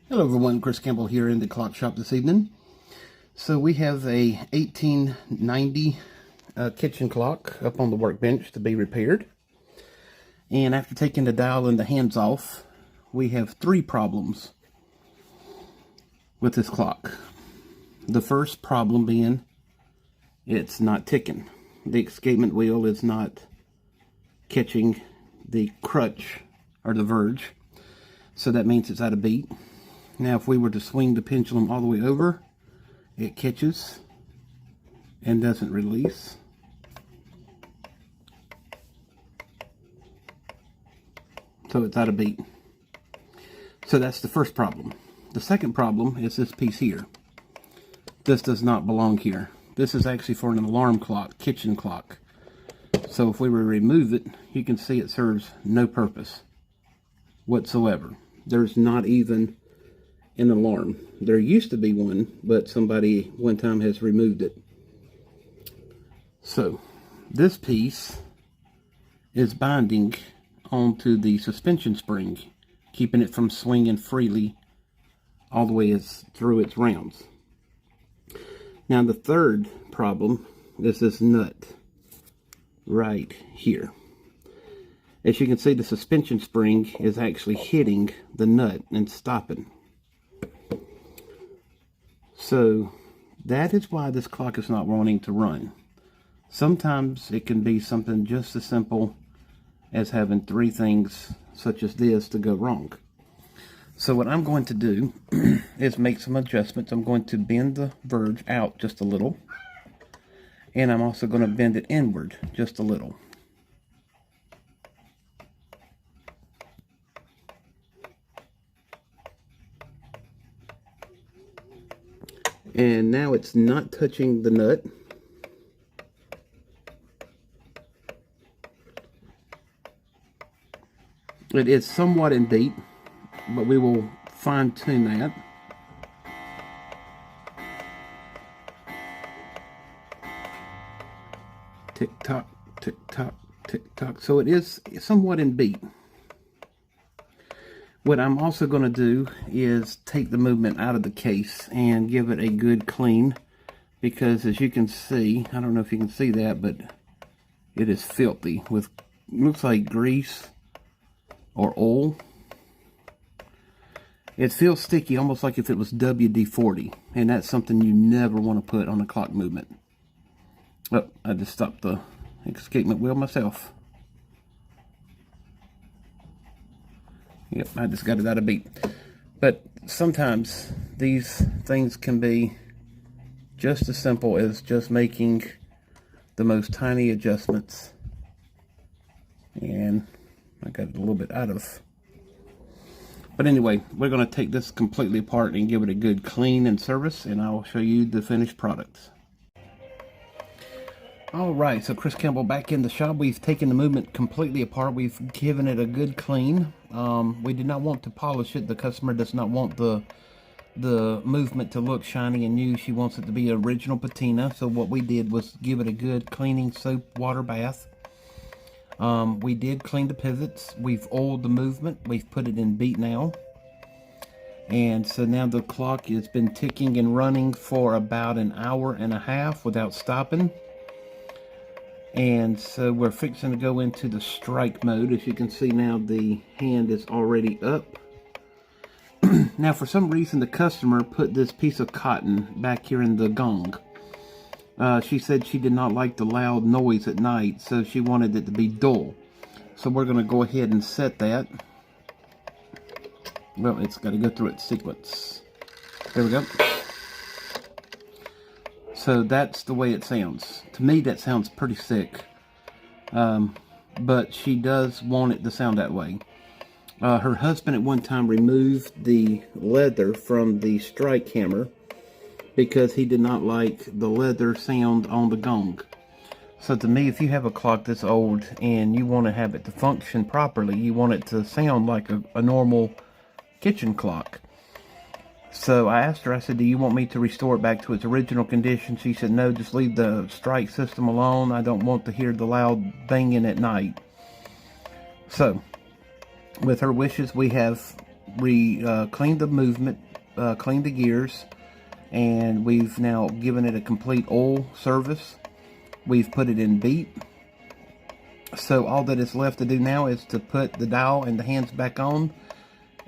Hello everyone, Chris Campbell here in the clock shop this evening. So we have a 1890 kitchen clock up on the workbench to be repaired. And after taking the dial and the hands off, we have three problems with this clock. The first problem being it's not ticking. The escapement wheel is not catching the crutch or the verge. So that means it's out of beat. Now, if we were to swing the pendulum all the way over, it catches and doesn't release. So it's out of beat. So that's the first problem. The second problem is this piece here. This does not belong here. This is actually for an alarm clock, kitchen clock. So if we were to remove it, you can see it serves no purpose whatsoever. There's not even an alarm. There used to be one, but somebody one time has removed it. So this piece is binding onto the suspension spring, keeping it from swinging freely all the way through its rounds. Now the third problem is this nut right here. As you can see, the suspension spring is actually hitting the nut and stopping. So that is why this clock is not wanting to run. Sometimes it can be something just as simple as having three things such as this to go wrong. So what I'm going to do is make some adjustments. I'm going to bend the verge out just a little, and I'm also going to bend it inward just a little. And now it's not touching the nut. It is somewhat in beat, but we will fine tune that. Tick tock, tick tock, tick tock. So it is somewhat in beat. What I'm also going to do is take the movement out of the case and give it a good clean, because as you can see, I don't know if you can see that, but it is filthy with, looks like grease or oil. It feels sticky, almost like if it was WD-40, and that's something you never want to put on a clock movement. Oh, I just stopped the escapement wheel myself. Yep, I just got it out of beat. But sometimes these things can be just as simple as just making the most tiny adjustments. And I got it a little bit out of. But anyway, we're going to take this completely apart and give it a good clean and service, and I'll show you the finished product. Alright, so Chris Campbell back in the shop. We've taken the movement completely apart. We've given it a good clean. We did not want to polish it. The customer does not want the movement to look shiny and new. She wants it to be original patina. So what we did was give it a good cleaning soap water bath. We did clean the pivots. We've oiled the movement. We've put it in beat now. And so now the clock has been ticking and running for about an hour and a half without stopping. And so we're fixing to go into the strike mode. As you can see now, the hand is already up. Now, for some reason, the customer put this piece of cotton back here in the gong. She said she did not like the loud noise at night, so she wanted it to be dull. So we're going to go ahead and set that. Well, it's got to go through its sequence. There we go. So that's the way it sounds. To me, that sounds pretty sick. But she does want it to sound that way. Her husband at one time removed the leather from the strike hammer because he did not like the leather sound on the gong. So to me, if you have a clock that's old and you want to have it to function properly, you want it to sound like a normal kitchen clock. So I asked her, I said, do you want me to restore it back to its original condition? She said, no, just leave the strike system alone. I don't want to hear the loud banging at night. So, with her wishes, we have cleaned the movement, cleaned the gears, and we've now given it a complete oil service. We've put it in beat. So all that is left to do now is to put the dial and the hands back on,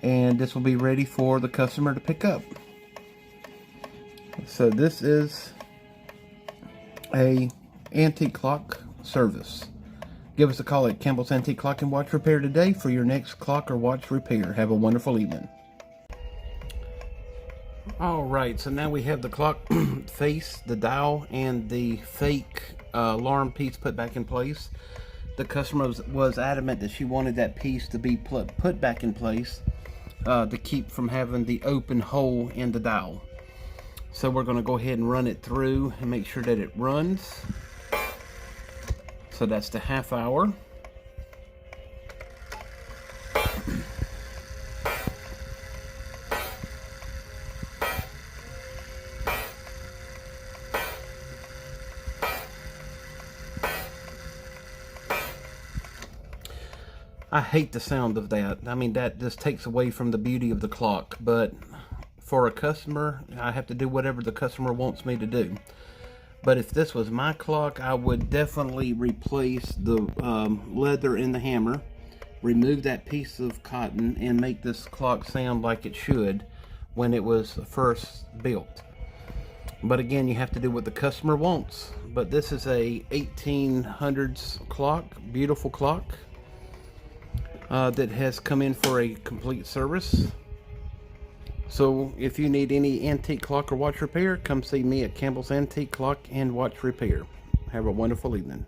and this will be ready for the customer to pick up. So this is a antique clock service. Give us a call at Campbell's Antique Clock and Watch Repair today for your next clock or watch repair. Have a wonderful evening. Alright, so now we have the clock face, the dial, and the fake alarm piece put back in place. The customer was adamant that she wanted that piece to be put back in place to keep from having the open hole in the dial. So we're going to go ahead and run it through and make sure that it runs. So that's the half hour. I hate the sound of that. I mean, that just takes away from the beauty of the clock. But for a customer, I have to do whatever the customer wants me to do. But if this was my clock, I would definitely replace the leather in the hammer, remove that piece of cotton, and make this clock sound like it should when it was first built. But again, you have to do what the customer wants. But this is a 1800s clock, beautiful clock. That has come in for a complete service. So if you need any antique clock or watch repair, come see me at Campbell's Antique Clock and Watch Repair. Have a wonderful evening.